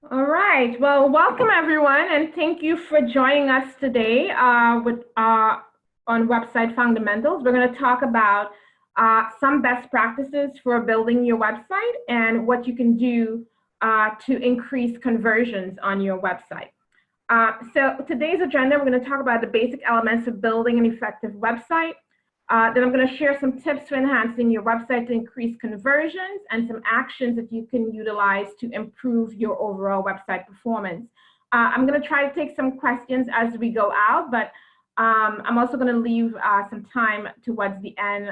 All right. Well, welcome everyone, and thank you for joining us today on Website Fundamentals. We're going to talk about some best practices for building your website and what you can do to increase conversions on your website. So today's agenda, we're going to talk about the basic elements of building an effective website. Then I'm going to share some tips for enhancing your website to increase conversions and some actions that you can utilize to improve your overall website performance. I'm going to try to take some questions as we go out, but I'm also going to leave some time towards the end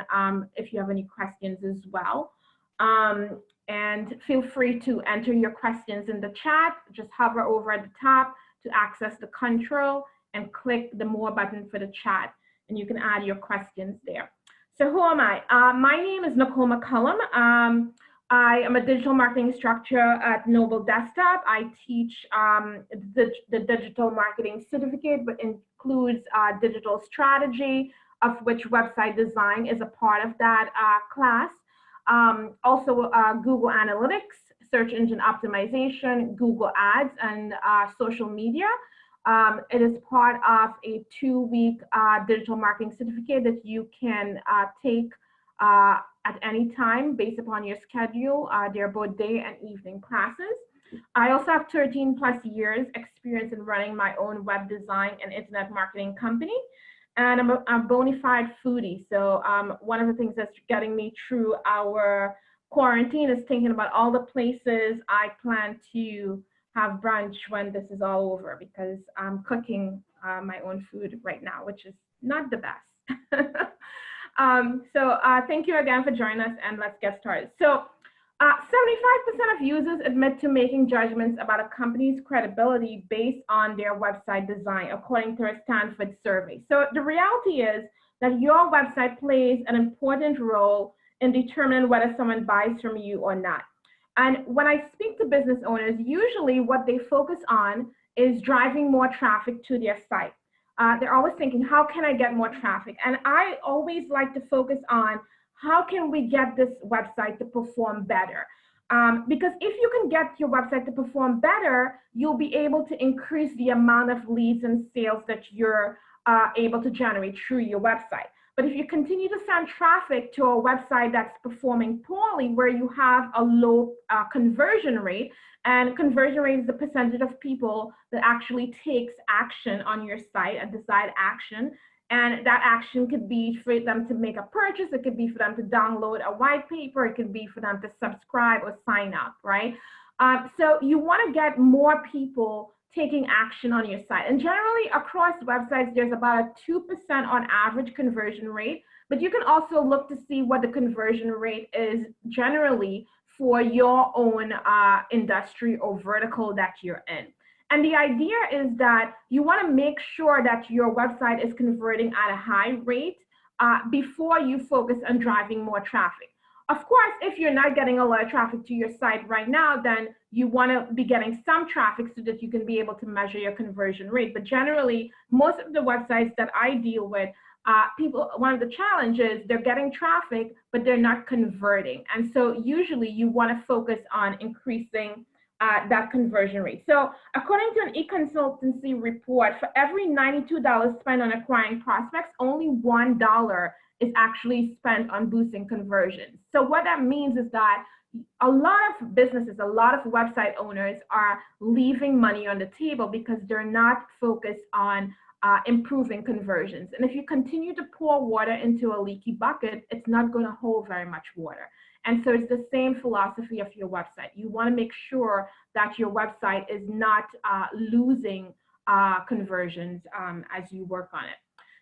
if you have any questions as well. And feel free to enter your questions in the chat. Just hover over at the top to access the control and click the more button for the chat, and you can add your questions there. So who am I? My name is Nicole McCullum. I am a digital marketing instructor at Noble Desktop. I teach the digital marketing certificate, but includes digital strategy, of which website design is a part of that class. Also Google Analytics, search engine optimization, Google Ads, and social media. It is part of a 2-week digital marketing certificate that you can take at any time based upon your schedule. They're both day and evening classes. I also have 13 plus years experience in running my own web design and internet marketing company. And I'm a bona fide foodie. So one of the things that's getting me through our quarantine is thinking about all the places I plan to have brunch when this is all over, because I'm cooking my own food right now, which is not the best. Thank you again for joining us, and let's get started. So 75% of users admit to making judgments about a company's credibility based on their website design, according to a Stanford survey. So the reality is that your website plays an important role in determining whether someone buys from you or not. And when I speak to business owners, usually what they focus on is driving more traffic to their site. They're always thinking, how can I get more traffic? And I always like to focus on how can we get this website to perform better? Because if you can get your website to perform better, you'll be able to increase the amount of leads and sales that you're able to generate through your website. But if you continue to send traffic to a website that's performing poorly, where you have a low conversion rate, and conversion rate is the percentage of people that actually takes action on your site, a desired action, and that action could be for them to make a purchase, it could be for them to download a white paper, it could be for them to subscribe or sign up, right? So you want to get more people taking action on your site. And generally across websites, there's about a 2% on average conversion rate, but you can also look to see what the conversion rate is generally for your own industry or vertical that you're in. And the idea is that you want to make sure that your website is converting at a high rate before you focus on driving more traffic. Of course, if you're not getting a lot of traffic to your site right now, then you want to be getting some traffic so that you can be able to measure your conversion rate. But generally, most of the websites that I deal with, one of the challenges, they're getting traffic, but they're not converting. And so usually you want to focus on increasing that conversion rate. So according to an e-consultancy report, for every $92 spent on acquiring prospects, only $1 is actually spent on boosting conversions. So what that means is that a lot of businesses, a lot of website owners are leaving money on the table because they're not focused on improving conversions. And if you continue to pour water into a leaky bucket, it's not going to hold very much water. And so it's the same philosophy of your website. You want to make sure that your website is not losing conversions as you work on it.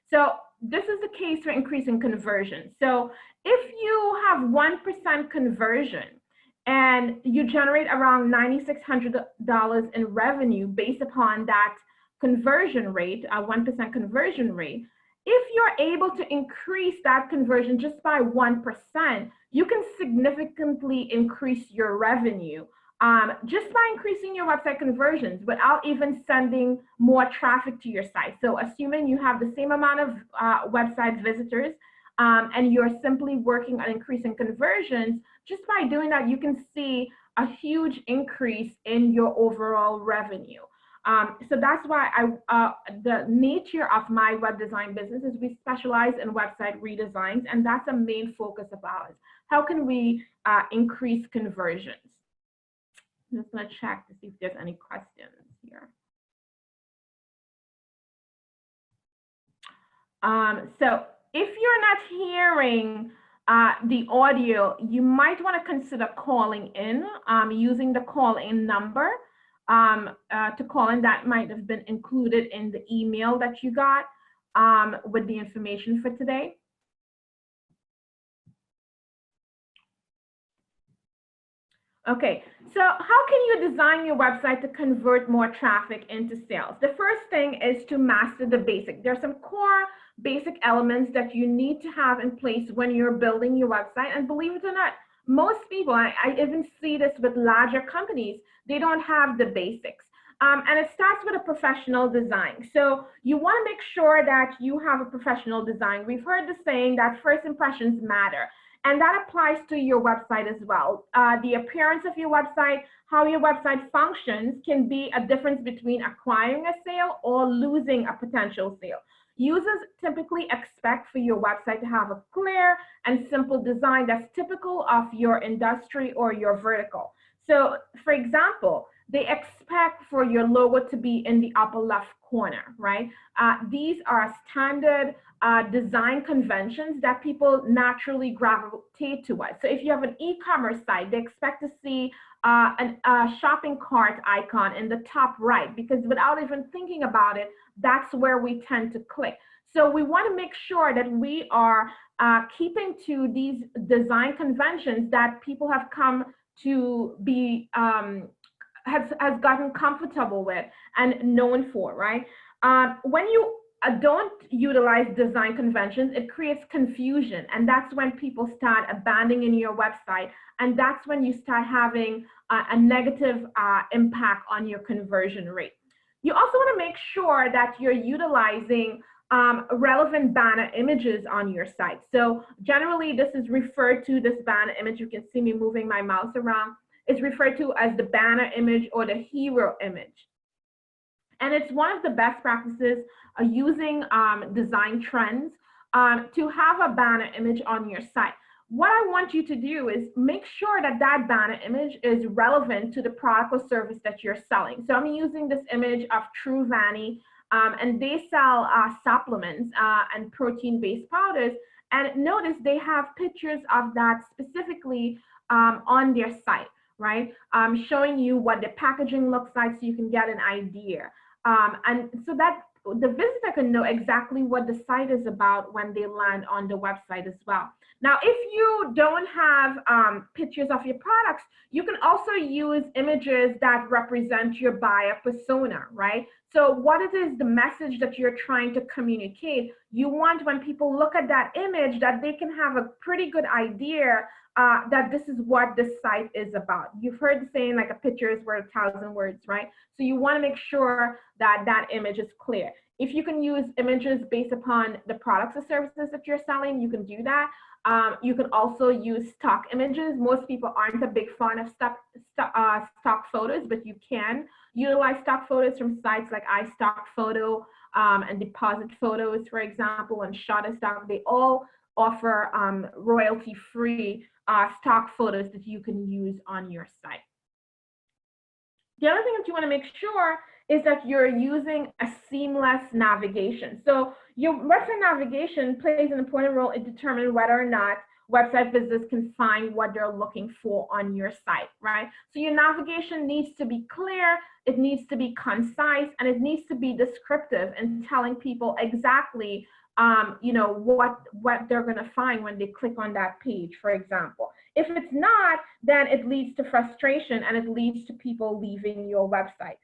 So this is the case for increasing conversion. So if you have 1% conversion and you generate around $9,600 in revenue based upon that conversion rate, a 1% conversion rate, if you're able to increase that conversion just by 1%, you can significantly increase your revenue just by increasing your website conversions without even sending more traffic to your site. So assuming you have the same amount of website visitors and you're simply working on increasing conversions, just by doing that, you can see a huge increase in your overall revenue. So that's why the nature of my web design business is we specialize in website redesigns, and that's a main focus of ours. How can we increase conversions? I'm just going to check to see if there's any questions here. So if you're not hearing the audio, you might want to consider calling in, using the call-in number to call in. That might have been included in the email that you got with the information for today. Okay, so how can you design your website to convert more traffic into sales? The first thing is to master the basic. There's some core basic elements that you need to have in place when you're building your website. And believe it or not, most people, I even see this with larger companies, they don't have the basics. And it starts with a professional design. So you want to make sure that you have a professional design. We've heard the saying that first impressions matter. And that applies to your website as well. The appearance of your website, how your website functions can be a difference between acquiring a sale or losing a potential sale. Users typically expect for your website to have a clear and simple design that's typical of your industry or your vertical. So, for example, they expect for your logo to be in the upper left corner, right? These are standard design conventions that people naturally gravitate towards. So if you have an e-commerce site, they expect to see a shopping cart icon in the top right, because without even thinking about it, that's where we tend to click. So we want to make sure that we are keeping to these design conventions that people have come to be has gotten comfortable with and known for, right? When you don't utilize design conventions, it creates confusion, and that's when people start abandoning your website, and that's when you start having a negative impact on your conversion rate. You also want to make sure that you're utilizing relevant banner images on your site. So generally, this is referred to, this banner image, you can see me moving my mouse around, is referred to as the banner image or the hero image. And it's one of the best practices using design trends to have a banner image on your site. What I want you to do is make sure that that banner image is relevant to the product or service that you're selling. So I'm using this image of True Vanny, and they sell supplements and protein-based powders. And notice they have pictures of that specifically on their site, right? Showing you what the packaging looks like so you can get an idea. And so that the visitor can know exactly what the site is about when they land on the website as well. Now, if you don't have pictures of your products, you can also use images that represent your buyer persona, right? So what it is, the message that you're trying to communicate, you want when people look at that image that they can have a pretty good idea that this is what this site is about. You've heard the saying, like, a picture is worth 1,000 words, right? So you want to make sure that that image is clear. If you can use images based upon the products or services that you're selling, you can do that. You can also use stock images. Most people aren't a big fan of stock photos, but you can utilize stock photos from sites like iStockPhoto and Deposit Photos, for example, and Shutterstock. They all offer royalty-free stock photos that you can use on your site. The other thing that you want to make sure is that you're using a seamless navigation. So your website navigation plays an important role in determining whether or not website visitors can find what they're looking for on your site, right? So your navigation needs to be clear, it needs to be concise, and it needs to be descriptive in telling people exactly you know, what they're going to find when they click on that page, for example. If it's not, then it leads to frustration and it leads to people leaving your website.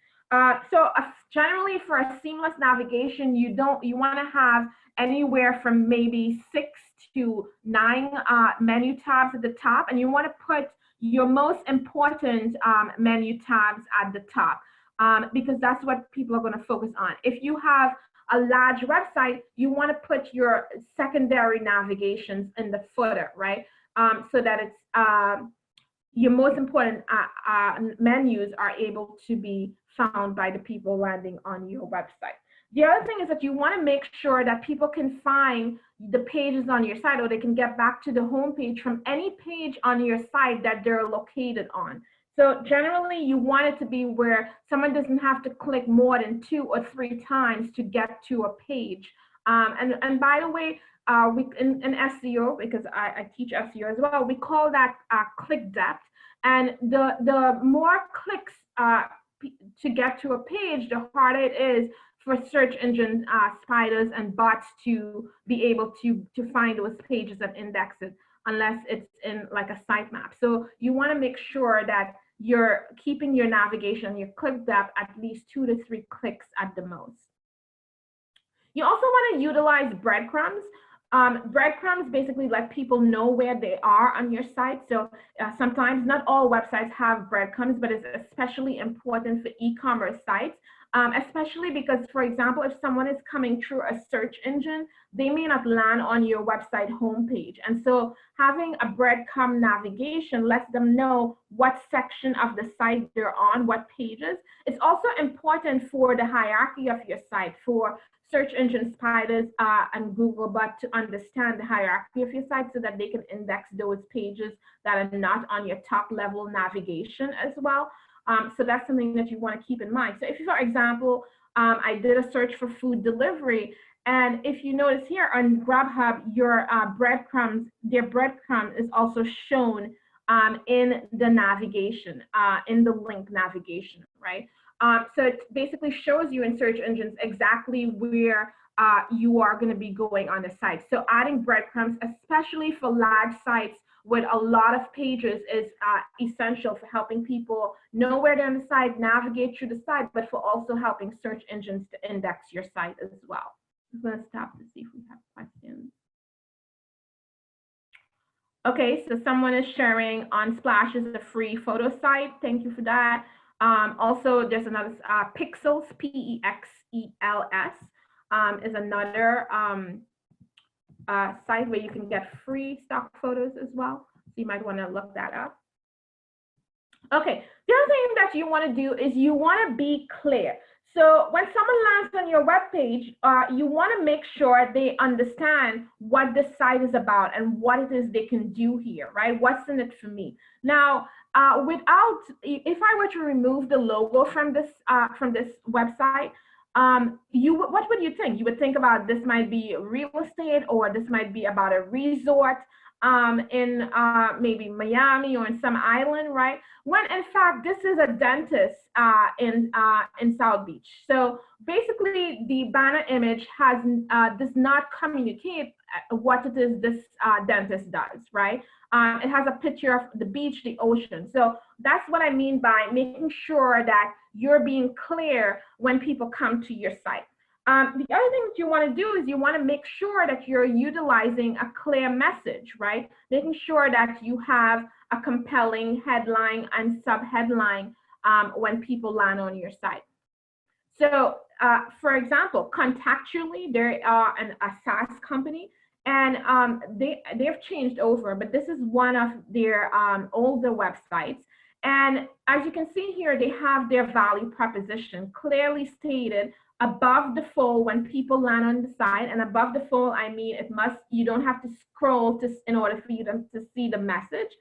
So generally for a seamless navigation, you want to have anywhere from maybe 6 to 9 menu tabs at the top, and you want to put your most important menu tabs at the top because that's what people are going to focus on. If you have a large website, you want to put your secondary navigations in the footer, right? So that it's your most important menus are able to be found by the people landing on your website. The other thing is that you want to make sure that people can find the pages on your site, or they can get back to the home page from any page on your site that they're located on. So generally, you want it to be where someone doesn't have to click more than 2 or 3 times to get to a page. And by the way, we in SEO, because I teach SEO as well, we call that click depth. And the more clicks to get to a page, the harder it is for search engine spiders and bots to be able to find those pages and index it, unless it's in like a sitemap. So you want to make sure that you're keeping your navigation, your click depth at least 2 to 3 clicks at the most. You also want to utilize breadcrumbs. Breadcrumbs basically let people know where they are on your site. So sometimes, not all websites have breadcrumbs, but it's especially important for e-commerce sites, especially because, for example, if someone is coming through a search engine, they may not land on your website homepage. And so having a breadcrumb navigation lets them know what section of the site they're on, what pages. It's also important for the hierarchy of your site, for search engine spiders and Googlebot to understand the hierarchy of your site so that they can index those pages that are not on your top level navigation as well. So that's something that you want to keep in mind. So if, for example, I did a search for food delivery, and if you notice here on Grubhub, your breadcrumbs, their breadcrumb is also shown in the navigation, in the link navigation, right? So it basically shows you in search engines exactly where you are going to be going on the site. So adding breadcrumbs, especially for large sites with a lot of pages, is essential for helping people know where they're on the site, navigate through the site, but for also helping search engines to index your site as well. I'm going to stop to see if we have questions. Okay, so someone is sharing Unsplash is a free photo site. Thank you for that. Also, there's another Pexels, P-E-X-E-L-S, is another site where you can get free stock photos as well. So you might want to look that up. Okay, the other thing that you want to do is you want to be clear. So when someone lands on your web page, you want to make sure they understand what the site is about and what it is they can do here, right? What's in it for me? Now, if I were to remove the logo from this website, what would you think? You would think about this might be real estate, or this might be about a resort in maybe Miami or in some island, right? When in fact this is a dentist in South Beach. So basically, the banner image does not communicate what it is this dentist does, right? It has a picture of the beach, the ocean. So that's what I mean by making sure that you're being clear when people come to your site. The other thing that you want to do is you want to make sure that you're utilizing a clear message, right? Making sure that you have a compelling headline and subheadline when people land on your site. So, for example, Contactually, they are a SaaS company, and they've changed over, but this is one of their older websites. And as you can see here, they have their value proposition clearly stated above the fold when people land on the site. And above the fold, I mean, you don't have to scroll in order for you to see the message.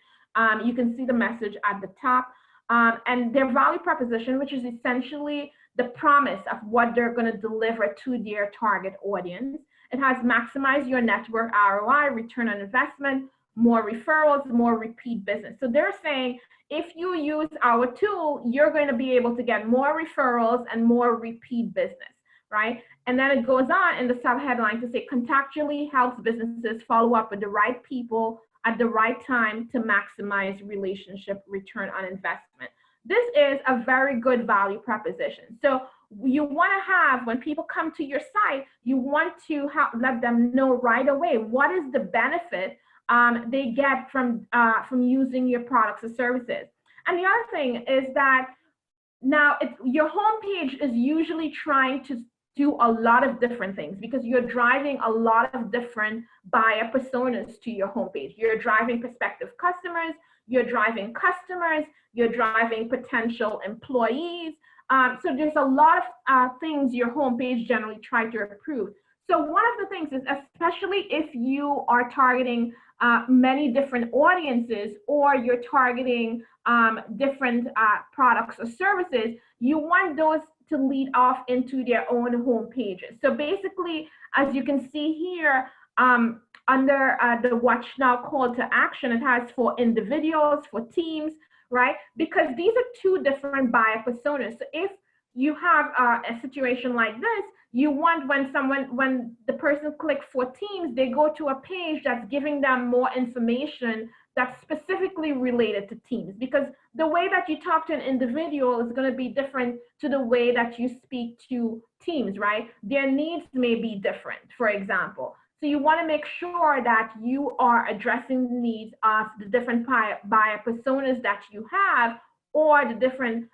You can see the message at the top. And their value proposition, which is essentially the promise of what they're going to deliver to their target audience. It has maximize your network ROI, return on investment, more referrals, more repeat business. So they're saying, if you use our tool, you're going to be able to get more referrals and more repeat business, right? And then it goes on in the subheadline to say, Contactually helps businesses follow up with the right people at the right time to maximize relationship return on investment. This is a very good value proposition. So you want to have, when people come to your site, you want to let them know right away what is the benefit they get from using your products or services. And the other thing is that now your homepage is usually trying to do a lot of different things because you're driving a lot of different buyer personas to your homepage. You're driving prospective customers, you're driving customers, you're driving potential employees. So there's a lot of things your homepage generally try to improve. So one of the things is, especially if you are targeting many different audiences, or you're targeting different products or services, you want those to lead off into their own home pages. So basically, as you can see here, under the Watch Now call to action, it has for individuals, for teams, right? Because these are two different buyer personas. So if you have a situation like this, you want when the person clicks for teams, they go to a page that's giving them more information that's specifically related to teams, because the way that you talk to an individual is going to be different to the way that you speak to teams, right? Their needs may be different, for example. So you want to make sure that you are addressing the needs of the different buyer personas that you have, or the different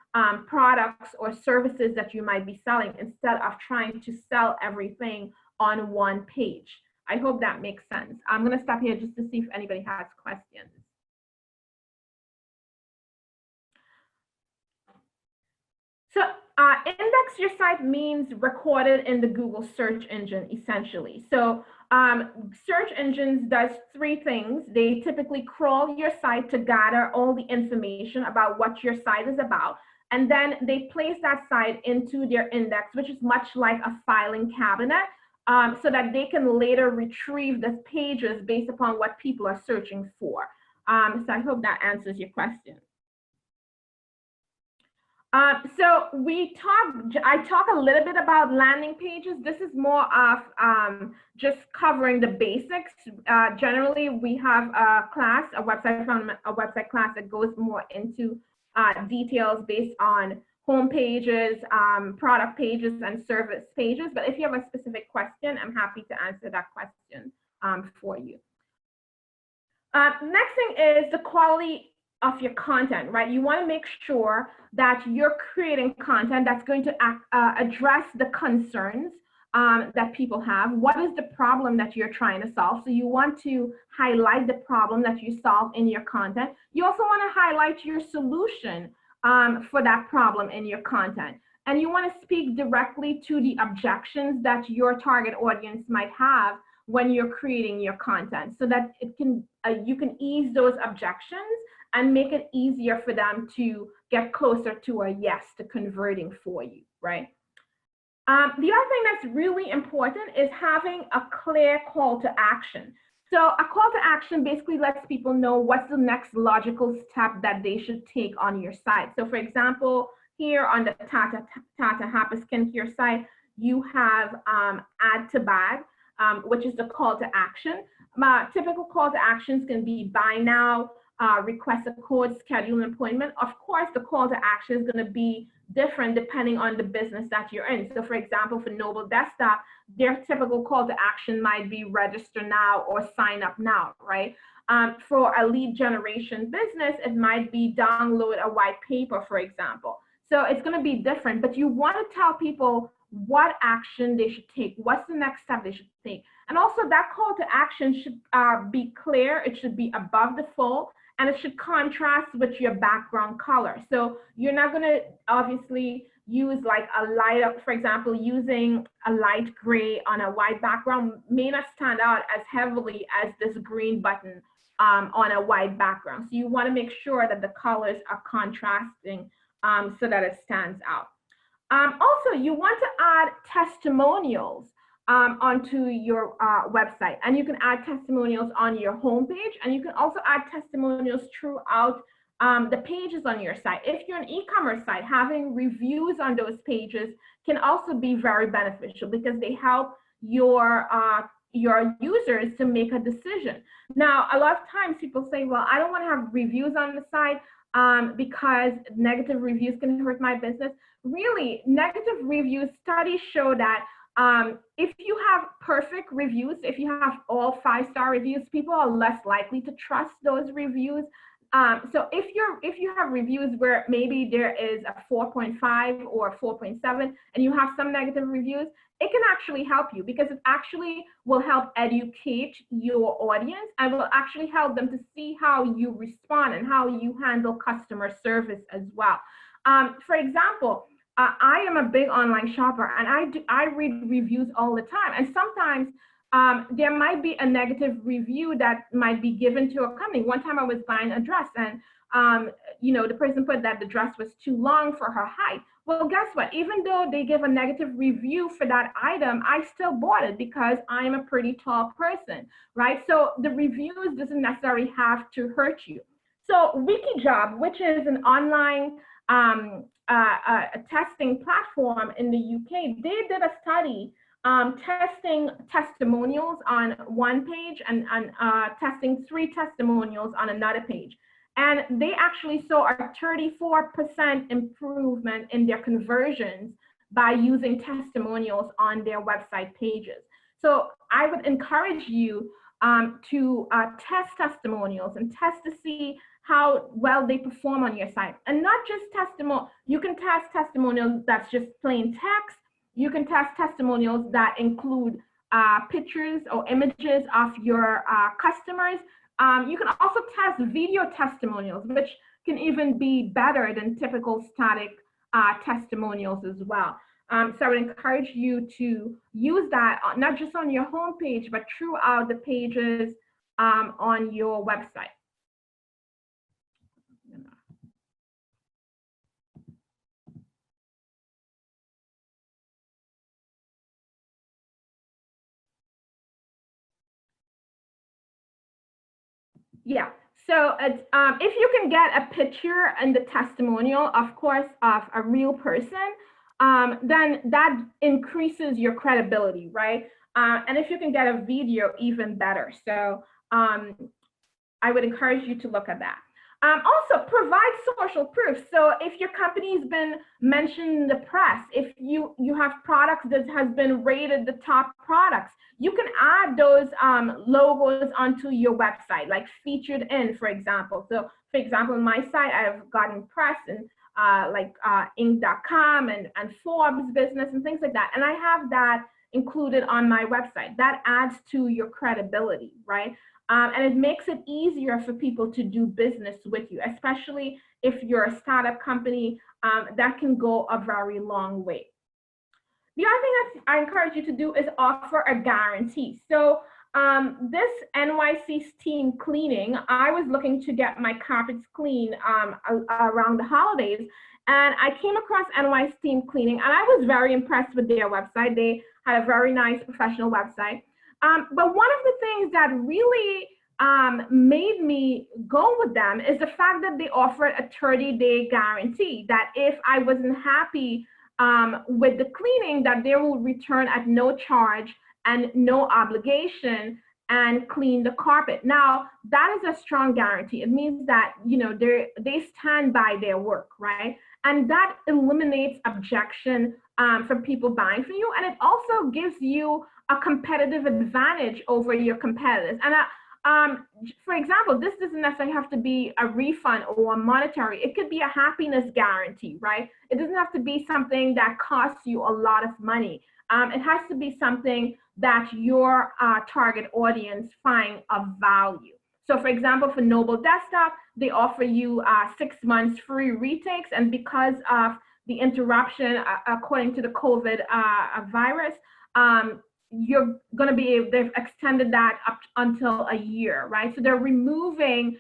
products or services that you might be selling, instead of trying to sell everything on one page. I hope that makes sense. I'm going to stop here just to see if anybody has questions. So index your site means recorded in the Google search engine, essentially. So search engines does three things. They typically crawl your site to gather all the information about what your site is about. And then they place that site into their index, which is much like a filing cabinet, so that they can later retrieve the pages based upon what people are searching for. So I hope that answers your question. So I talk a little bit about landing pages. This is more of just covering the basics. Generally, we have a class, a website class that goes more into details based on home pages, product pages, and service pages. But if you have a specific question, I'm happy to answer that question for you. Next thing is the quality of your content, right? You want to make sure that you're creating content that's going to address the concerns that people have. What is the problem that you're trying to solve? So you want to highlight the problem that you solve in your content. You also want to highlight your solution for that problem in your content. And you want to speak directly to the objections that your target audience might have when you're creating your content, so that it can you can ease those objections and make it easier for them to get closer to a yes, to converting for you, right? The other thing that's really important is having a clear call to action. So a call to action basically lets people know what's the next logical step that they should take on your site. So for example, here on the Tata Happy Skincare site, you have add to bag, which is the call to action. Typical call to actions can be buy now, request a code, schedule an appointment. Of course, the call to action is going to be different depending on the business that you're in. So for example, for Noble Desktop, their typical call to action might be register now or sign up now, right? For a lead generation business, it might be download a white paper, for example. So it's going to be different, but you want to tell people what action they should take, what's the next step they should take. And also that call to action should be clear, it should be above the fold, and it should contrast with your background color. So you're not going to obviously use like a light up, for example, using a light gray on a white background may not stand out as heavily as this green button on a white background. So you want to make sure that the colors are contrasting so that it stands out. Also, you want to add testimonials onto your website, and you can add testimonials on your homepage, and you can also add testimonials throughout the pages on your site. If you're an e-commerce site, having reviews on those pages can also be very beneficial because they help your users to make a decision. Now, a lot of times people say, well, I don't want to have reviews on the site because negative reviews can hurt my business. Really, negative reviews, studies show that if you have perfect reviews, if you have all 5-star reviews, people are less likely to trust those reviews So if you have reviews where maybe there is a 4.5 or 4.7 and you have some negative reviews, it can actually help you because it actually will help educate your audience and will actually help them to see how you respond and how you handle customer service as well. For example, I am a big online shopper and I read reviews all the time, and sometimes there might be a negative review that might be given to a company. One time I was buying a dress and the person put that the dress was too long for her height. Well, guess what? Even though they give a negative review for that item, I still bought it because I'm a pretty tall person, right? So the reviews doesn't necessarily have to hurt you. So Wikijob, which is an online a testing platform in the UK, they did a study testing testimonials on one page and testing 3 testimonials on another page. And they actually saw a 34% improvement in their conversions by using testimonials on their website pages. So I would encourage you to test testimonials and test to see how well they perform on your site. And not just testimonial, you can test testimonials that's just plain text. You can test testimonials that include pictures or images of your customers. You can also test video testimonials, which can even be better than typical static testimonials as well. So I would encourage you to use that not just on your homepage, but throughout the pages on your website. Yeah, so if you can get a picture and the testimonial, of course, of a real person, then that increases your credibility, right? And if you can get a video, even better. So I would encourage you to look at that. Also, provide social proof. So if your company's been mentioned in the press, if you have products that has been rated the top products, you can add those logos onto your website, like featured in, for example. So for example, on my site, I've gotten press and like Inc.com and Forbes Business and things like that. And I have that included on my website. That adds to your credibility, right? And it makes it easier for people to do business with you, especially if you're a startup company. That can go a very long way. The other thing that I encourage you to do is offer a guarantee. So this NYC steam cleaning, I was looking to get my carpets clean around the holidays, and I came across NY Steam Cleaning, and I was very impressed with their website. They had a very nice professional website. But one of the things that really made me go with them is the fact that they offered a 30-day guarantee, that if I wasn't happy with the cleaning, that they will return at no charge and no obligation and clean the carpet. Now, that is a strong guarantee. It means that, you know, they stand by their work, right? And that eliminates objection from people buying from you. And it also gives you a competitive advantage over your competitors. And for example, this doesn't necessarily have to be a refund or a monetary. It could be a happiness guarantee, right? It doesn't have to be something that costs you a lot of money. It has to be something that your target audience find of value. So for example, for Noble Desktop, they offer you 6 months free retakes. And because of the interruption, according to the COVID virus, you're going to be able, they've extended that up until a year, right? So they're removing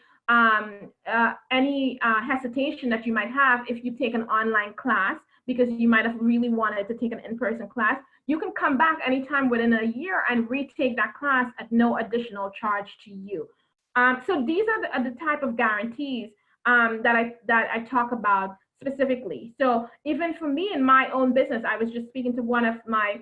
any hesitation that you might have if you take an online class, because you might have really wanted to take an in-person class. You can come back anytime within a year and retake that class at no additional charge to you. So these are the type of guarantees that I talk about specifically. So even for me in my own business, I was just speaking to one of my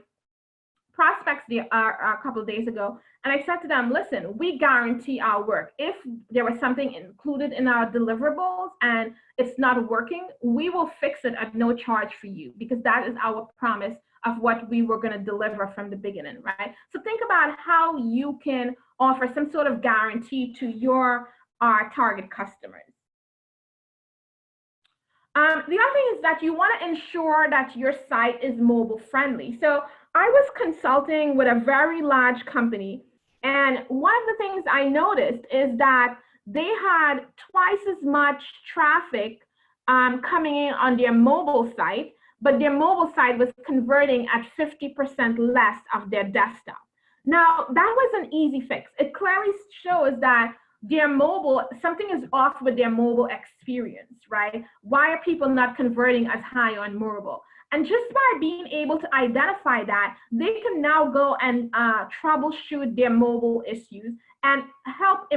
prospects a couple of days ago, and I said to them, listen, we guarantee our work. If there was something included in our deliverables and it's not working, we will fix it at no charge for you, because that is our promise of what we were going to deliver from the beginning, right? So think about how you can offer some sort of guarantee to your target customers. The other thing is that you want to ensure that your site is mobile friendly. So I was consulting with a very large company, and one of the things I noticed is that they had twice as much traffic coming in on their mobile site, but their mobile site was converting at 50% less of their desktop. Now, that was an easy fix. It clearly shows that their mobile, something is off with their mobile experience, right? Why are people not converting as high on mobile? And just by being able to identify that, they can now go and troubleshoot their mobile issues and help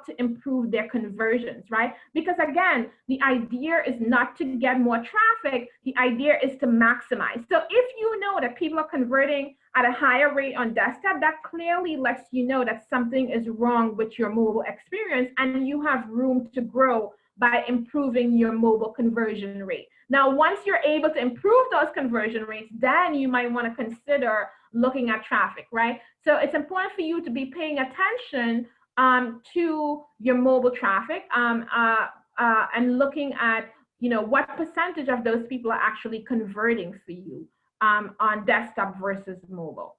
to improve their conversions, right? Because again, the idea is not to get more traffic, the idea is to maximize. So if you know that people are converting at a higher rate on desktop, that clearly lets you know that something is wrong with your mobile experience and you have room to grow by improving your mobile conversion rate. Now, once you're able to improve those conversion rates, then you might want to consider looking at traffic, right? So it's important for you to be paying attention to your mobile traffic and looking at, what percentage of those people are actually converting for you on desktop versus mobile.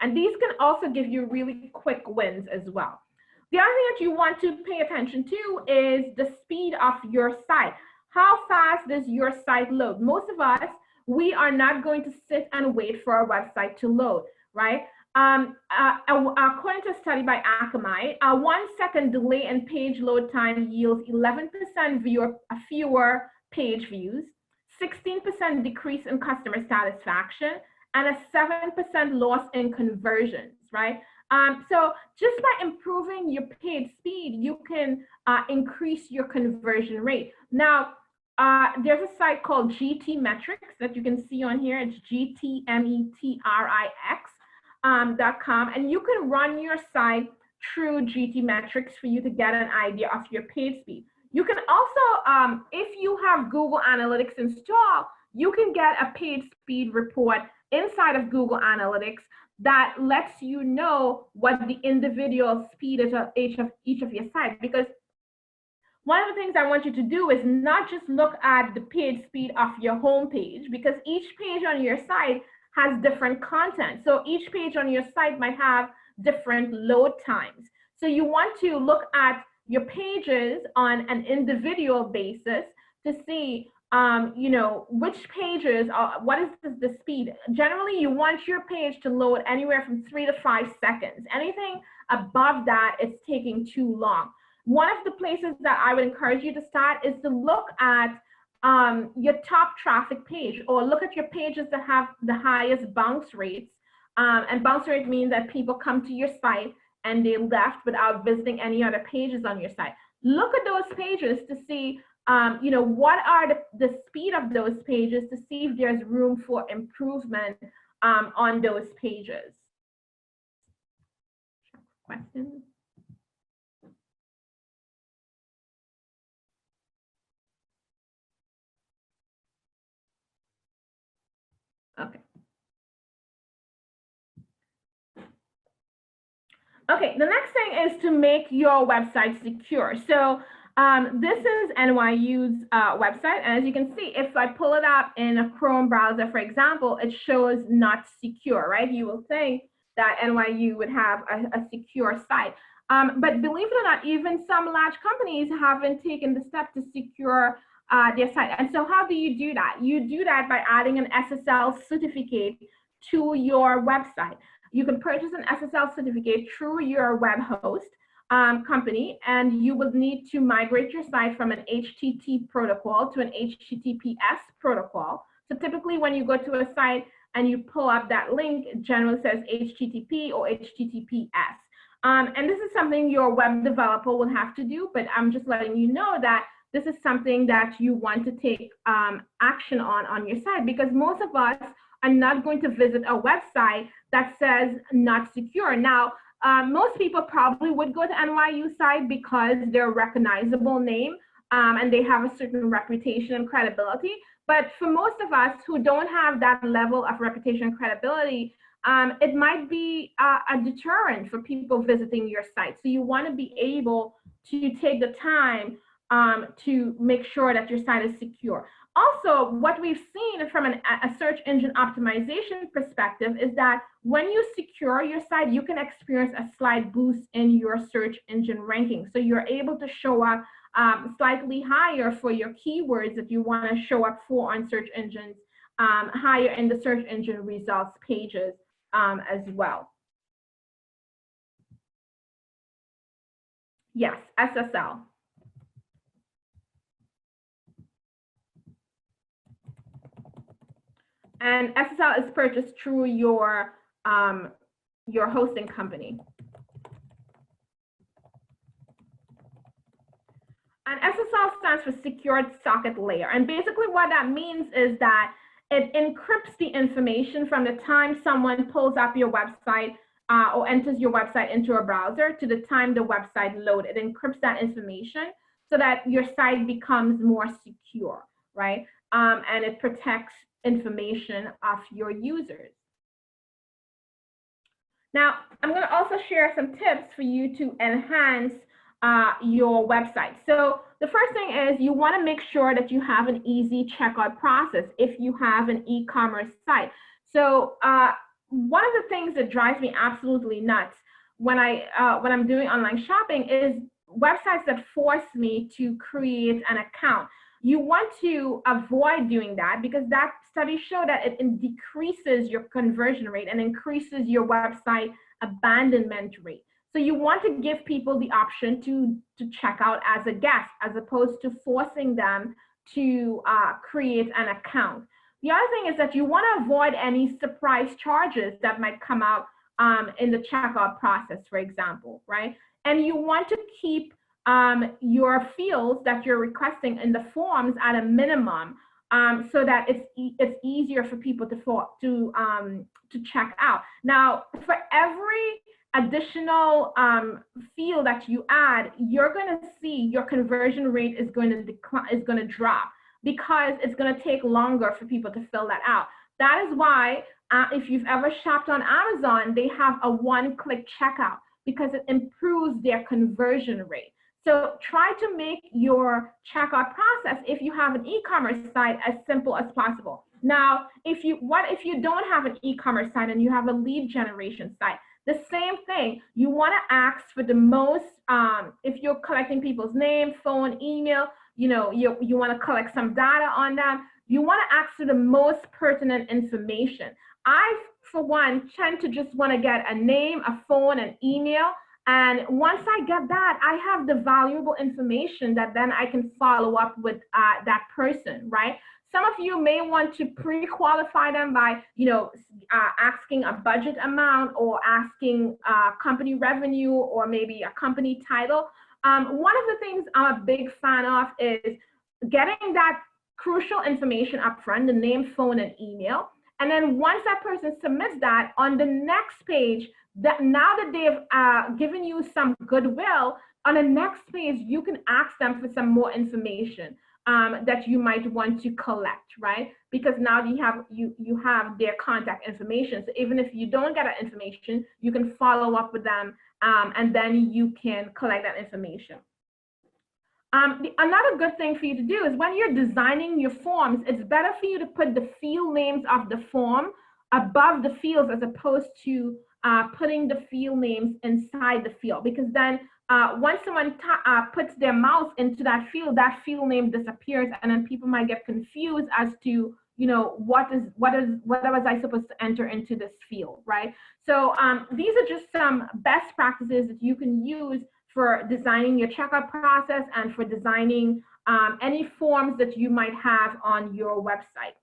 And these can also give you really quick wins as well. The other thing that you want to pay attention to is the speed of your site. How fast does your site load? Most of us, we are not going to sit and wait for our website to load, right? According to a study by Akamai, a 1 second delay in page load time yields 11% fewer page views, 16% decrease in customer satisfaction, and a 7% loss in conversions, right? So just by improving your page speed, you can increase your conversion rate. Now, there's a site called GT Metrics that you can see on here. It's GTmetrix.com, and you can run your site through GT Metrics for you to get an idea of your page speed. You can also, if you have Google Analytics installed, you can get a page speed report inside of Google Analytics that lets you know what the individual speed is of each of your sites. Because one of the things I want you to do is not just look at the page speed of your home page, because each page on your site has different content. So each page on your site might have different load times. So you want to look at your pages on an individual basis to see which pages are, what is the speed. Generally, you want your page to load anywhere from 3 to 5 seconds. Anything above that, it's taking too long. One of the places that I would encourage you to start is to look at your top traffic page, or look at your pages that have the highest bounce rates. And bounce rate means that people come to your site and they left without visiting any other pages on your site. Look at those pages to see what are the speed of those pages, to see if there's room for improvement on those pages. Questions? Okay. Okay, the next thing is to make your website secure. So this is NYU's website, and as you can see, if I pull it up in a Chrome browser, for example, it shows not secure, right? You will think that NYU would have a secure site. But believe it or not, even some large companies haven't taken the step to secure their site. And so how do you do that? You do that by adding an SSL certificate to your website. You can purchase an SSL certificate through your web host company, and you will need to migrate your site from an HTTP protocol to an HTTPS protocol. So typically when you go to a site and you pull up that link, it generally says HTTP or HTTPS. And this is something your web developer will have to do, but I'm just letting you know that this is something that you want to take action on your site, because most of us are not going to visit a website that says not secure. Now, most people probably would go to NYU site because they're a recognizable name and they have a certain reputation and credibility. But for most of us who don't have that level of reputation and credibility, it might be a deterrent for people visiting your site. So you want to be able to take the time to make sure that your site is secure. Also, what we've seen from a search engine optimization perspective is that when you secure your site, you can experience a slight boost in your search engine ranking. So you're able to show up slightly higher for your keywords that you want to show up for on search engines, higher in the search engine results pages as well. Yes, SSL. And SSL is purchased through your hosting company. And SSL stands for Secured Socket Layer. And basically what that means is that it encrypts the information from the time someone pulls up your website or enters your website into a browser to the time the website loads. It encrypts that information so that your site becomes more secure, right? And it protects information of your users. Now, I'm going to also share some tips for you to enhance your website. So the first thing is you want to make sure that you have an easy checkout process if you have an e-commerce site. So one of the things that drives me absolutely nuts when I'm doing online shopping is websites that force me to create an account. You want to avoid doing that because that studies show that it decreases your conversion rate and increases your website abandonment rate. So you want to give people the option to check out as a guest as opposed to forcing them to create an account. The other thing is that you want to avoid any surprise charges that might come out in the checkout process, for example, right? And you want to keep your fields that you're requesting in the forms at a minimum so that it's easier for people to check out. Now, for every additional field that you add, you're going to see your conversion rate is going to decline, is going to drop because it's going to take longer for people to fill that out. That is why if you've ever shopped on Amazon, they have a one-click checkout because it improves their conversion rate. So try to make your checkout process, if you have an e-commerce site, as simple as possible. Now, if you don't have an e-commerce site and you have a lead generation site, the same thing. You want to ask for the most, if you're collecting people's name, phone, email, you want to collect some data on them, you want to ask for the most pertinent information. I, for one, tend to just want to get a name, a phone, an email. And once I get that, I have the valuable information that then I can follow up with that person, right? Some of you may want to pre-qualify them by, asking a budget amount or asking company revenue or maybe a company title. One of the things I'm a big fan of is getting that crucial information up front, the name, phone, and email. And then once that person submits that, on the next page, now that they've given you some goodwill, on the next page, you can ask them for some more information that you might want to collect, right? Because now you have their contact information. So even if you don't get that information, you can follow up with them and then you can collect that information. Another good thing for you to do is when you're designing your forms, it's better for you to put the field names of the form above the fields as opposed to putting the field names inside the field, because then once someone puts their mouse into that field name disappears, and then people might get confused as to what was I supposed to enter into this field, right? So these are just some best practices that you can use for designing your checkout process and for designing any forms that you might have on your website.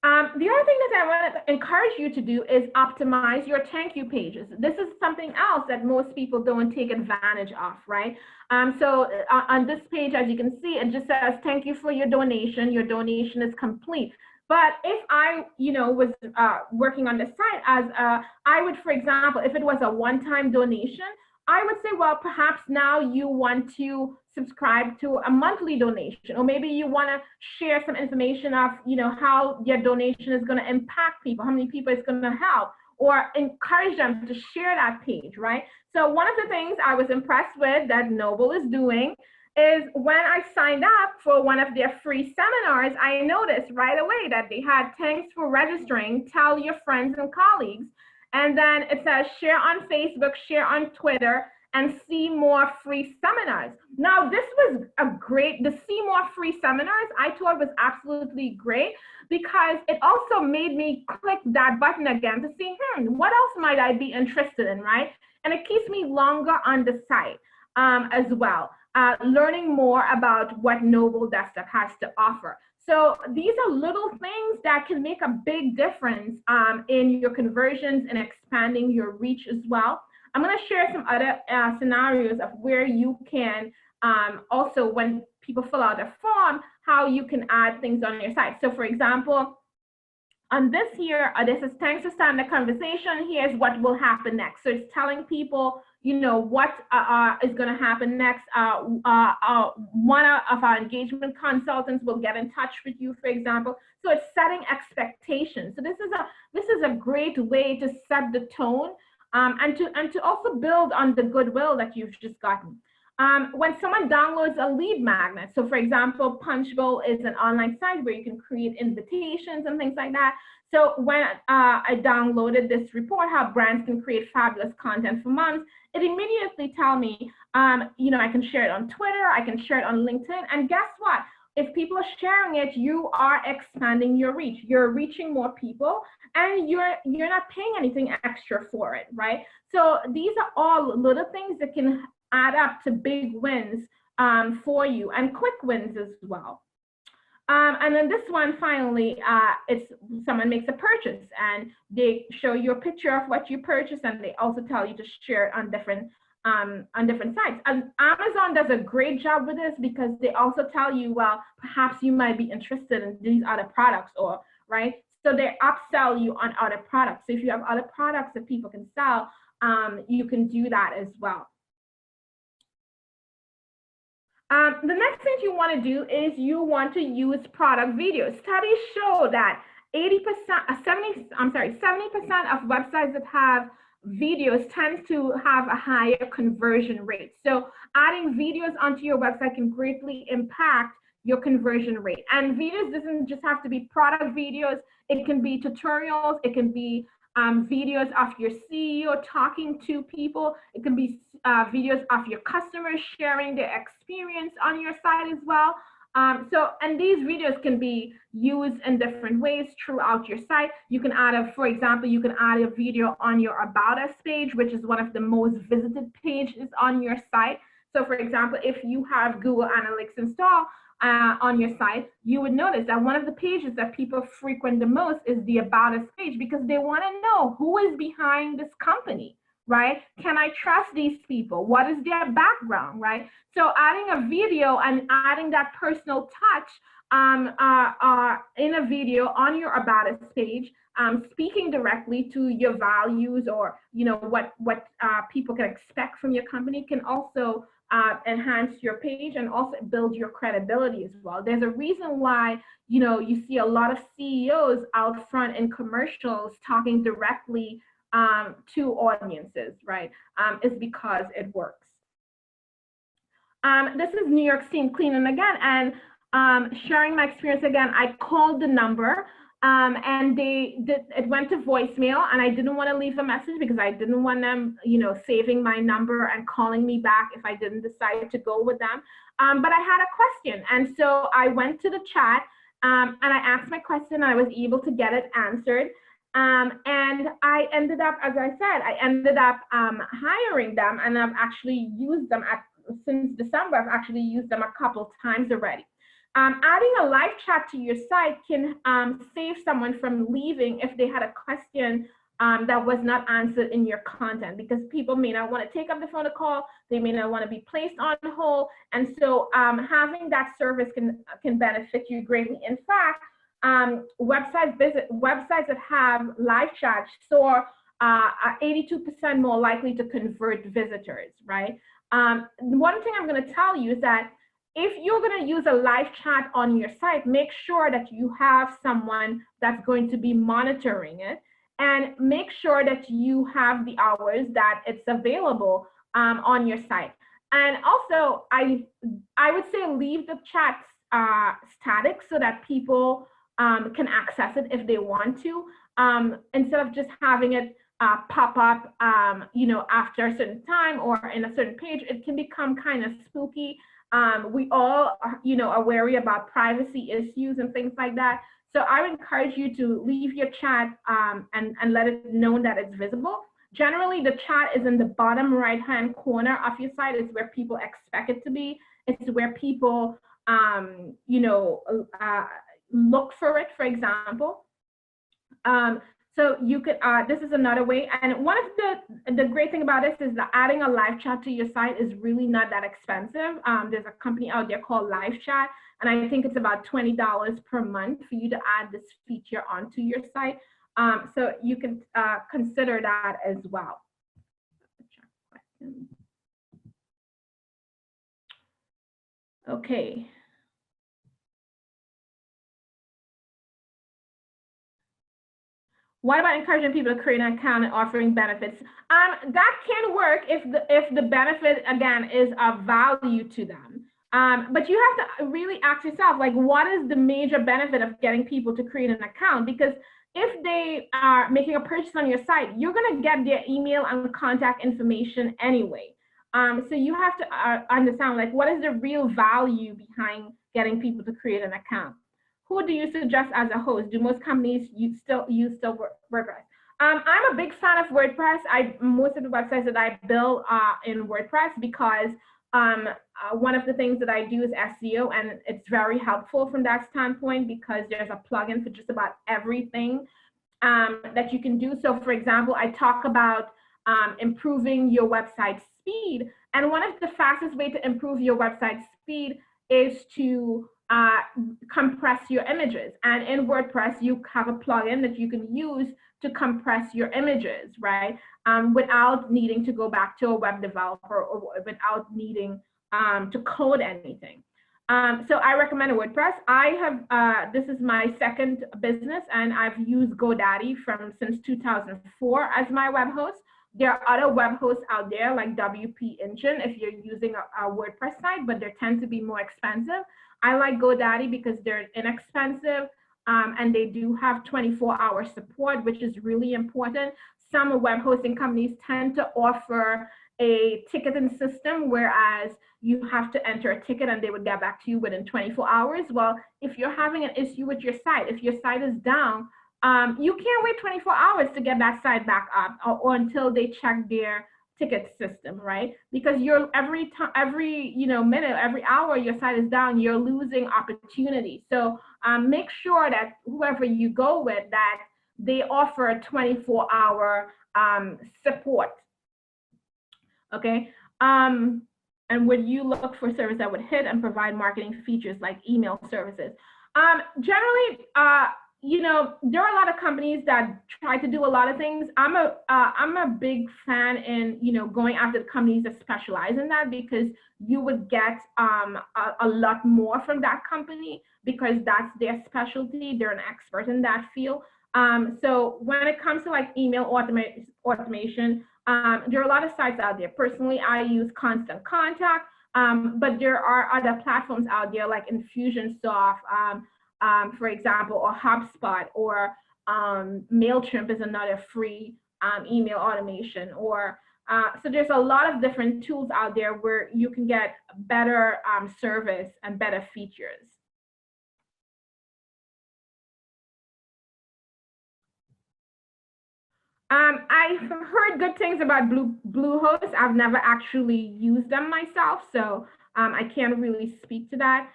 The other thing that I want to encourage you to do is optimize your thank you pages. This is something else that most people don't take advantage of, right? So on this page, as you can see, it just says, thank you for your donation. Your donation is complete. But if I, was working on the site I would, for example, if it was a one-time donation, I would say, well, perhaps now you want to subscribe to a monthly donation, or maybe you want to share some information of, how your donation is going to impact people, how many people it's going to help, or encourage them to share that page, right? So one of the things I was impressed with that Noble is doing is when I signed up for one of their free seminars, I noticed right away that they had thanks for registering, tell your friends and colleagues. And then it says share on Facebook, share on Twitter, and see more free seminars. Now, this was the see more free seminars, I thought was absolutely great because it also made me click that button again to see, what else might I be interested in, right? And it keeps me longer on the site as well. Learning more about what Noble Desktop has to offer. So these are little things that can make a big difference in your conversions and expanding your reach as well. I'm going to share some other scenarios of where you can also, when people fill out a form, how you can add things on your site. So for example, on this here, this is thanks for starting the conversation. Here's what will happen next. So it's telling people, what is going to happen next. One of our engagement consultants will get in touch with you, for example. So it's setting expectations. So this is a great way to set the tone and to also build on the goodwill that you've just gotten. When someone downloads a lead magnet, so for example, Punchbowl is an online site where you can create invitations and things like that. So when I downloaded this report, how brands can create fabulous content for moms, it immediately tells me, I can share it on Twitter, I can share it on LinkedIn, and guess what? If people are sharing it, you are expanding your reach. You're reaching more people, and you're not paying anything extra for it, right? So these are all little things that can add up to big wins for you, and quick wins as well. And then this one, finally, it's someone makes a purchase and they show you a picture of what you purchased, and they also tell you to share it on different sites. And Amazon does a great job with this because they also tell you, well, perhaps you might be interested in these other products, or right. So they upsell you on other products. So if you have other products that people can sell, you can do that as well. The next thing you want to do is you want to use product videos. Studies show that 70% of websites that have videos tend to have a higher conversion rate. So adding videos onto your website can greatly impact your conversion rate. And videos doesn't just have to be product videos. It can be tutorials. It can be videos of your CEO talking to people. It can be videos of your customers sharing their experience on your site as well. And these videos can be used in different ways throughout your site. You can add for example, you can add a video on your About Us page, which is one of the most visited pages on your site. So for example, if you have Google Analytics installed on your site, you would notice that one of the pages that people frequent the most is the About Us page, because they want to know who is behind this company, right? Can I trust these people? What is their background, right? So adding a video and adding that personal touch in a video on your About Us page, speaking directly to your values, or what people can expect from your company, can also enhance your page and also build your credibility as well. There's a reason why you see a lot of CEOs out front in commercials talking directly to audiences, right? Is because it works. This is New York Scene Cleaning again, and sharing my experience again. I called the number and it went to voicemail, and I didn't want to leave a message because I didn't want them saving my number and calling me back if I didn't decide to go with them. But I had a question, and so I went to the chat and I asked my question, and I was able to get it answered. And I ended up, as I said, hiring them, and I've actually used them since December. I've actually used them a couple times already. Adding a live chat to your site can save someone from leaving if they had a question that was not answered in your content, because people may not want to take up the phone to call, they may not want to be placed on hold, and so having that service can benefit you greatly. In fact, websites that have live chat are 82% more likely to convert visitors, right? One thing I'm going to tell you is that if you're going to use a live chat on your site, make sure that you have someone that's going to be monitoring it. and make sure that you have the hours that it's available on your site. And also, I would say leave the chats static so that people can access it if they want to, instead of just having it pop up, after a certain time or in a certain page. It can become kind of spooky. We all, are wary about privacy issues and things like that. So I would encourage you to leave your chat and let it know that it's visible. Generally, the chat is in the bottom right-hand corner of your site. It's where people expect it to be. It's where people, look for it, for example. So you could, this is another way. And one of the great thing about this is that adding a live chat to your site is really not that expensive. There's a company out there called Live Chat, and I think it's about $20 per month for you to add this feature onto your site. So you can consider that as well. Okay. What about encouraging people to create an account and offering benefits? That can work if the benefit, again, is of value to them. But you have to really ask yourself, like, what is the major benefit of getting people to create an account? Because if they are making a purchase on your site, you're going to get their email and contact information anyway. So you have to understand, like, what is the real value behind getting people to create an account? Who do you suggest as a host? Do most companies use WordPress? I'm a big fan of WordPress. Most of the websites that I build are in WordPress because one of the things that I do is SEO, and it's very helpful from that standpoint because there's a plugin for just about everything that you can do. So, for example, I talk about improving your website speed, and one of the fastest way to improve your website speed is to compress your images. And in WordPress, you have a plugin that you can use to compress your images, right? Without needing to go back to a web developer or without needing to code anything. So I recommend WordPress. I have, this is my second business, and I've used GoDaddy since 2004 as my web host. There are other web hosts out there like WP Engine if you're using a WordPress site, but they tend to be more expensive. I like GoDaddy because they're inexpensive and they do have 24-hour support, which is really important. Some web hosting companies tend to offer a ticketing system, whereas you have to enter a ticket and they would get back to you within 24 hours. Well, if you're having an issue with your site, if your site is down, you can't wait 24 hours to get that site back up or until they check their ticket system, right? Because you're every minute, every hour your site is down, you're losing opportunity. So make sure that whoever you go with, that they offer a 24-hour support. Okay. And would you look for service that would hit and provide marketing features like email services? Generally, there are a lot of companies that try to do a lot of things. I'm a big fan in, going after the companies that specialize in that, because you would get a lot more from that company because that's their specialty. They're an expert in that field. So when it comes to like email automation, there are a lot of sites out there. Personally, I use Constant Contact, but there are other platforms out there like Infusionsoft, for example, or HubSpot, or MailChimp is another free email automation. Or so there's a lot of different tools out there where you can get better service and better features. I've heard good things about Bluehost. I've never actually used them myself, so I can't really speak to that.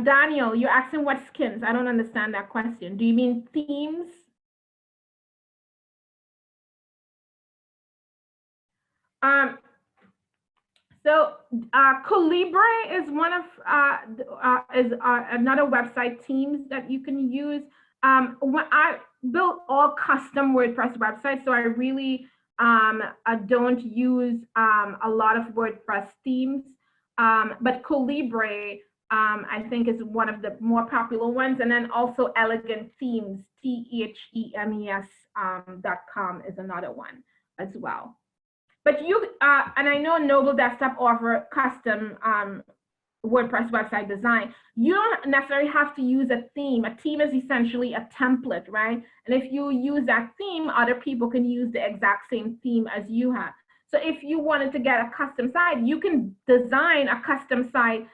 Daniel, you're asking what skins? I don't understand that question. Do you mean themes? So Colibre is one of another website themes that you can use. When I built all custom WordPress websites, so I really don't use a lot of WordPress themes. But Colibre I think is one of the more popular ones. And then also Elegant Themes, THEMES.com is another one as well. But you, and I know Noble Desktop offer custom WordPress website design. You don't necessarily have to use a theme. A theme is essentially a template, right? And if you use that theme, other people can use the exact same theme as you have. So if you wanted to get a custom site, you can design a custom site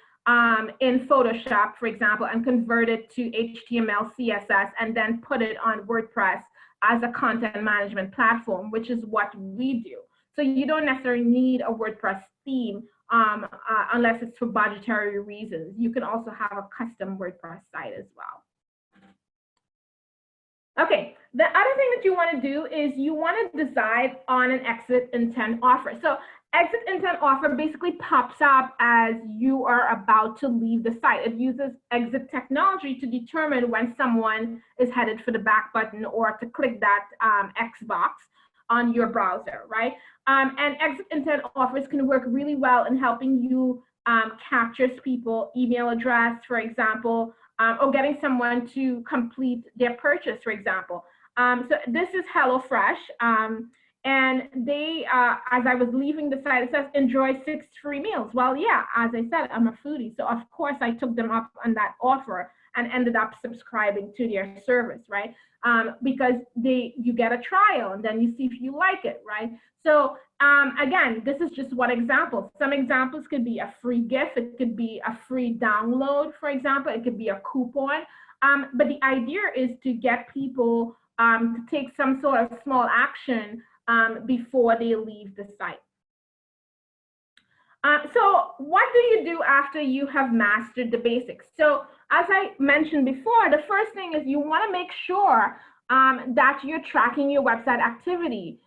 in Photoshop, for example, and convert it to HTML, CSS, and then put it on WordPress as a content management platform, which is what we do. So you don't necessarily need a WordPress theme unless it's for budgetary reasons. You can also have a custom WordPress site as well. Okay, the other thing that you want to do is you want to decide on an exit intent offer. So exit intent offer basically pops up as you are about to leave the site. It uses exit technology to determine when someone is headed for the back button or to click that X box on your browser, right? And exit intent offers can work really well in helping you capture people's email address, for example, or getting someone to complete their purchase, for example. So this is HelloFresh. And they, as I was leaving the site, it says, enjoy 6 free meals. Well, yeah, as I said, I'm a foodie. So of course I took them up on that offer and ended up subscribing to their service, right? Because you get a trial and then you see if you like it, right? So again, this is just one example. Some examples could be a free gift. It could be a free download, for example. It could be a coupon. But the idea is to get people to take some sort of small action before they leave the site. So what do you do after you have mastered the basics? So as I mentioned before, the first thing is you want to make sure that you're tracking your website activity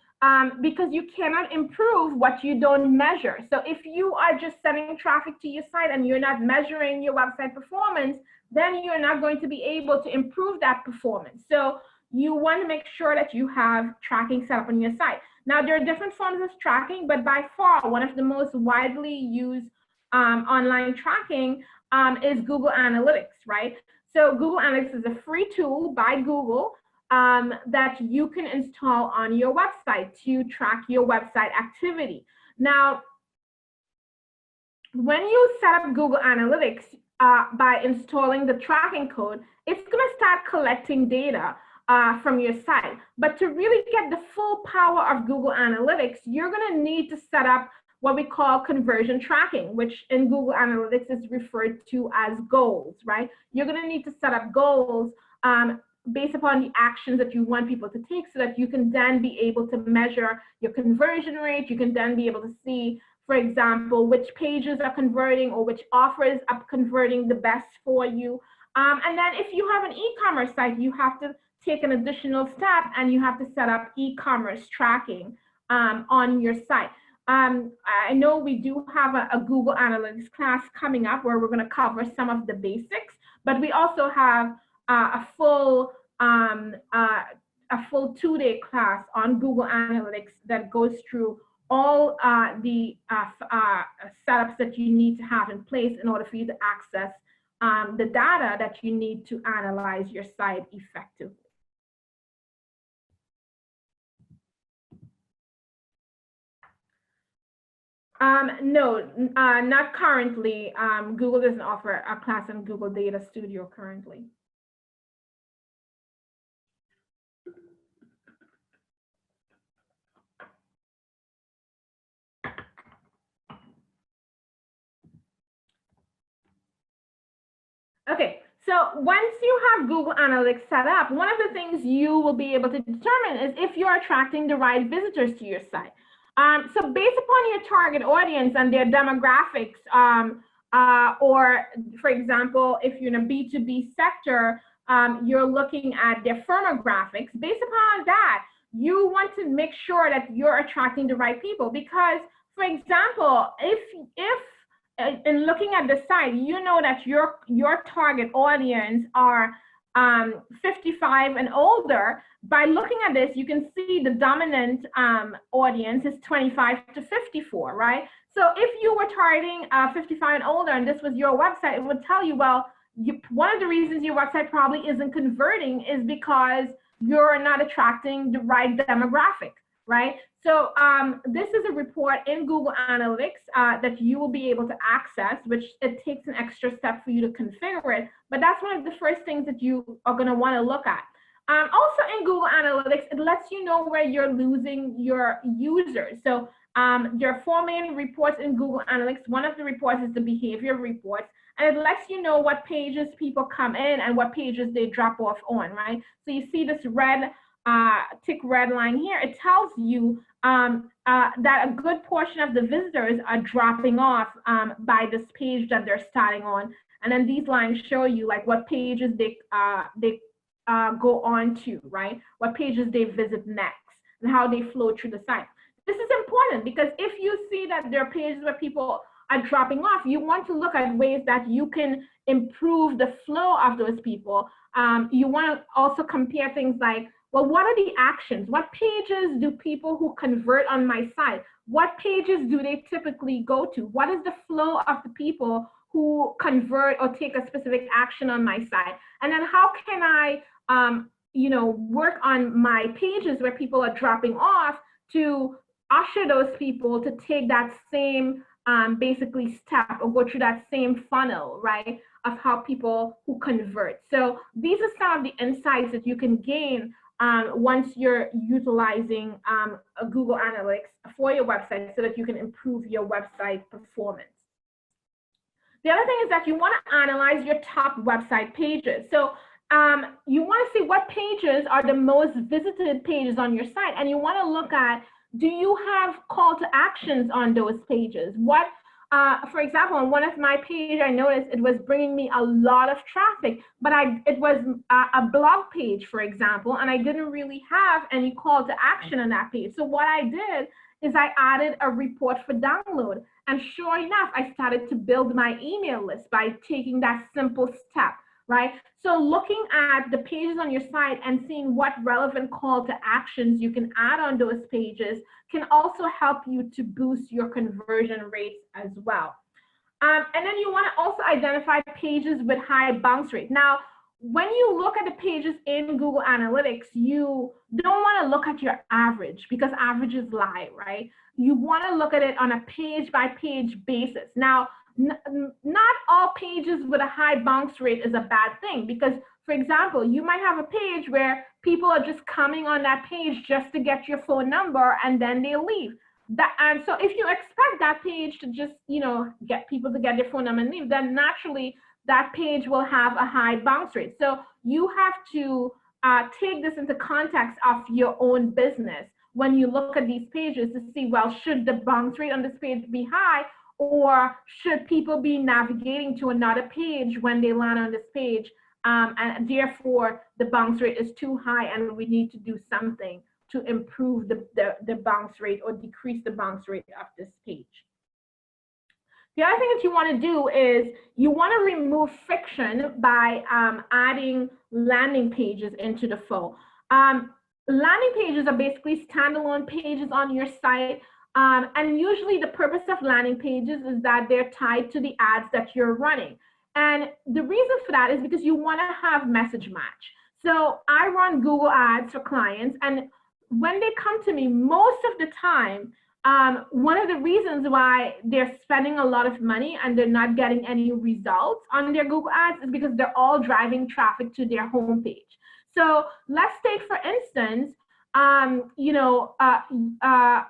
because you cannot improve what you don't measure. So if you are just sending traffic to your site and you're not measuring your website performance, then you're not going to be able to improve that performance. So you want to make sure that you have tracking set up on your site. Now, there are different forms of tracking, but by far, one of the most widely used online tracking is Google Analytics, right? So Google Analytics is a free tool by Google that you can install on your website to track your website activity. Now, when you set up Google Analytics by installing the tracking code, it's going to start collecting data from your site. But to really get the full power of Google Analytics, you're going to need to set up what we call conversion tracking, which in Google Analytics is referred to as goals, right? You're going to need to set up goals based upon the actions that you want people to take so that you can then be able to measure your conversion rate. You can then be able to see, for example, which pages are converting or which offers are converting the best for you. And then if you have an e-commerce site, you have to take an additional step and you have to set up e-commerce tracking on your site. I know we do have a Google Analytics class coming up where we're going to cover some of the basics, but we also have a full 2-day class on Google Analytics that goes through all the setups that you need to have in place in order for you to access the data that you need to analyze your site effectively. No, not currently. Google doesn't offer a class on Google Data Studio currently. Okay, so once you have Google Analytics set up, one of the things you will be able to determine is if you're attracting the right visitors to your site. So based upon your target audience and their demographics, or for example, if you're in a B2B sector, you're looking at their firmographics. Based upon that, you want to make sure that you're attracting the right people because, for example, if in looking at the site, you know that your target audience are 55 and older, by looking at this, you can see the dominant audience is 25 to 54, right? So if you were targeting 55 and older, and this was your website, it would tell you, well, one of the reasons your website probably isn't converting is because you're not attracting the right demographic, right? So this is a report in Google Analytics that you will be able to access, which it takes an extra step for you to configure it, but that's one of the first things that you are going to want to look at. Also in Google Analytics, it lets you know where you're losing your users. So there are 4 main reports in Google Analytics. One of the reports is the behavior reports, and it lets you know what pages people come in and what pages they drop off on, right? So you see this red tick red line here. It tells you that a good portion of the visitors are dropping off by this page that they're starting on. And then these lines show you like what pages they go on to, right? What pages they visit next and how they flow through the site. This is important because if you see that there are pages where people are dropping off, you want to look at ways that you can improve the flow of those people. You want to also compare things like, well, what are the actions? What pages do people who convert on my site? What pages do they typically go to? What is the flow of the people who convert or take a specific action on my site? And then how can I work on my pages where people are dropping off to usher those people to take that same basically step or go through that same funnel, right, of how people who convert. So these are some of the insights that you can gain once you're utilizing Google Analytics for your website so that you can improve your website performance. The other thing is that you want to analyze your top website pages. So you want to see what pages are the most visited pages on your site, and you want to look at, do you have call to actions on those pages? What, for example, on one of my pages, I noticed it was bringing me a lot of traffic, but it was a blog page, for example, and I didn't really have any call to action on that page. So what I did is I added a report for download. And sure enough, I started to build my email list by taking that simple step, right? So looking at the pages on your site and seeing what relevant call to actions you can add on those pages can also help you to boost your conversion rates as well. And then you want to also identify pages with high bounce rate. Now, when you look at the pages in Google Analytics, you don't want to look at your average because averages lie, right? You want to look at it on a page by page basis. Now, not all pages with a high bounce rate is a bad thing because, for example, you might have a page where people are just coming on that page just to get your phone number and then they leave. And so if you expect that page to just, get people to get their phone number and leave, then naturally that page will have a high bounce rate. So you have to take this into context of your own business when you look at these pages to see, well, should the bounce rate on this page be high, or should people be navigating to another page when they land on this page, and therefore the bounce rate is too high and we need to do something to improve the bounce rate or decrease the bounce rate of this page. The other thing that you want to do is you want to remove friction by adding landing pages into the flow. Landing pages are basically standalone pages on your site. And usually the purpose of landing pages is that they're tied to the ads that you're running. And the reason for that is because you want to have message match. So I run Google ads for clients, and when they come to me, most of the time, one of the reasons why they're spending a lot of money and they're not getting any results on their Google ads is because they're all driving traffic to their homepage. So let's take, for instance,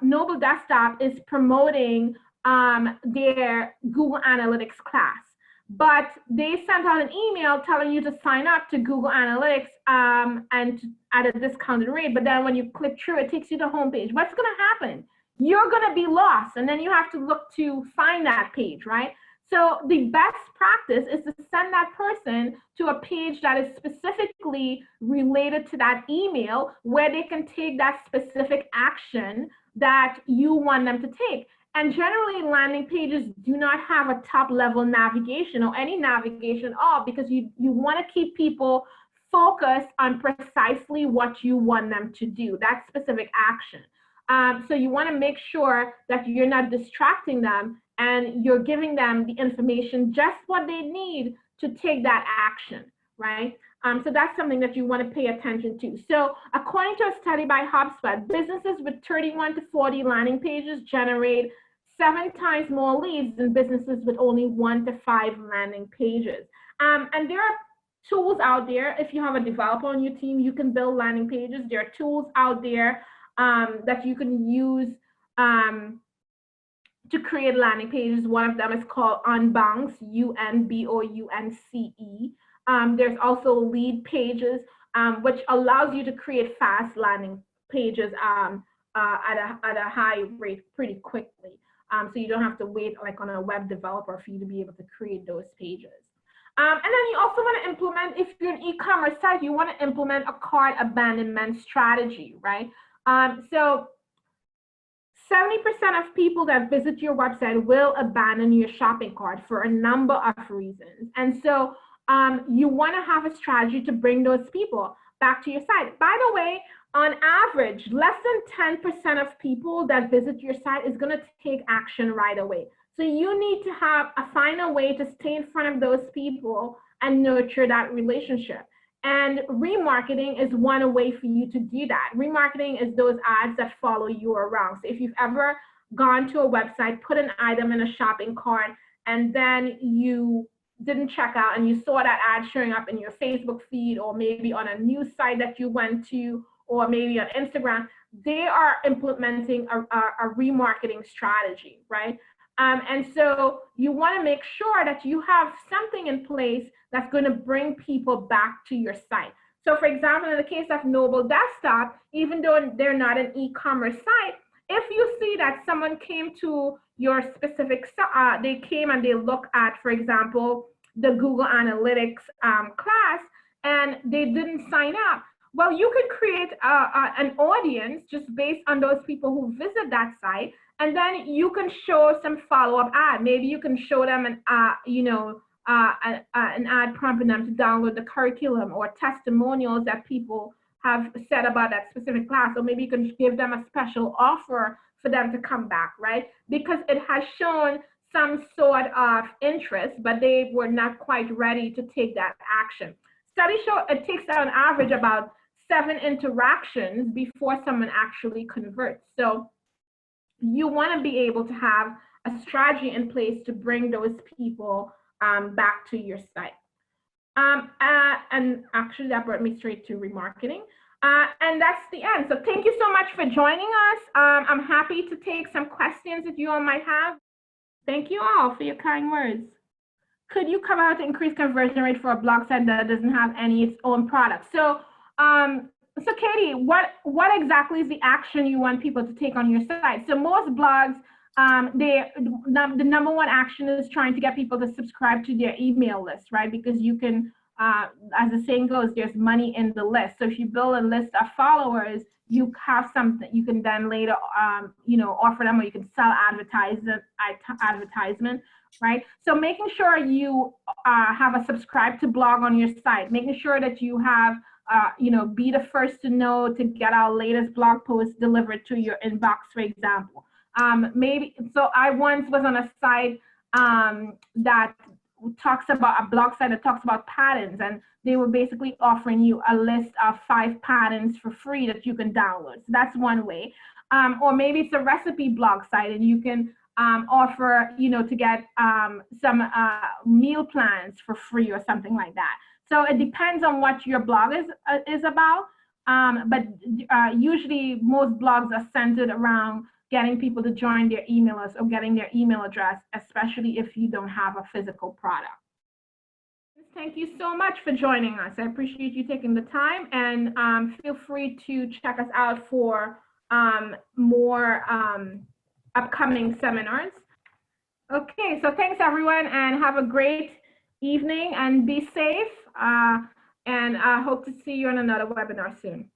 Noble Desktop is promoting their Google Analytics class, but they sent out an email telling you to sign up to Google Analytics and at a discounted rate. But then when you click through, it takes you to the homepage. What's going to happen? You're going to be lost, and then you have to look to find that page, right? So the best practice is to send that person to a page that is specifically related to that email where they can take that specific action that you want them to take. And generally, landing pages do not have a top level navigation or any navigation at all because you want to keep people focus on precisely what you want them to do, that specific action. So you want to make sure that you're not distracting them and you're giving them the information, just what they need to take that action, right? So that's something that you want to pay attention to. So according to a study by HubSpot, businesses with 31 to 40 landing pages generate 7 times more leads than businesses with only 1 to 5 landing pages. And there are tools out there. If you have a developer on your team, you can build landing pages. There are tools out there that you can use to create landing pages. One of them is called Unbounce, Unbounce. There's also Lead Pages, which allows you to create fast landing pages at a high rate pretty quickly. So you don't have to wait like on a web developer for you to be able to create those pages. And then you also want to implement, if you're an e-commerce site, you want to implement a cart abandonment strategy, right? So 70% of people that visit your website will abandon your shopping cart for a number of reasons. And so you want to have a strategy to bring those people back to your site. By the way, on average, less than 10% of people that visit your site is going to take action right away. So you need to find a way to stay in front of those people and nurture that relationship. And remarketing is one way for you to do that. Remarketing is those ads that follow you around. So if you've ever gone to a website, put an item in a shopping cart, and then you didn't check out and you saw that ad showing up in your Facebook feed, or maybe on a news site that you went to, or maybe on Instagram, they are implementing a remarketing strategy, right? And so you want to make sure that you have something in place that's going to bring people back to your site. So for example, in the case of Noble Desktop, even though they're not an e-commerce site, if you see that someone came to your specific, they came and they look at, for example, the Google Analytics class, and they didn't sign up, well, you could create an audience just based on those people who visit that site, and then you can show some follow-up ad. Maybe you can show them an ad prompting them to download the curriculum or testimonials that people have said about that specific class, or maybe you can give them a special offer for them to come back, right? Because it has shown some sort of interest, but they were not quite ready to take that action. Studies show it takes on average about 7 interactions before someone actually converts. So you want to be able to have a strategy in place to bring those people back to your site. And actually that brought me straight to remarketing. And that's the end. So thank you so much for joining us. I'm happy to take some questions that you all might have. Thank you all for your kind words. Could you cover how to increase conversion rate for a blog site that doesn't have any its own product? So Katie, what exactly is the action you want people to take on your site? So most blogs, the number one action is trying to get people to subscribe to their email list, right? Because you can, as the saying goes, there's money in the list. So if you build a list of followers, you have something you can then later, offer them, or you can sell advertisement, right? So making sure you have a subscribe to blog on your site, making sure that you have, be the first to know to get our latest blog post delivered to your inbox, for example. So I once was on a site that talks about, a blog site that talks about patterns, and they were basically offering you a list of 5 patterns for free that you can download. So that's one way. Or maybe it's a recipe blog site, and you can offer, to get some meal plans for free or something like that. So it depends on what your blog is about. But usually most blogs are centered around getting people to join their email list or getting their email address, especially if you don't have a physical product. Thank you so much for joining us. I appreciate you taking the time, and feel free to check us out for more upcoming seminars. Okay, so thanks everyone, and have a great evening, and be safe, and I hope to see you on another webinar soon.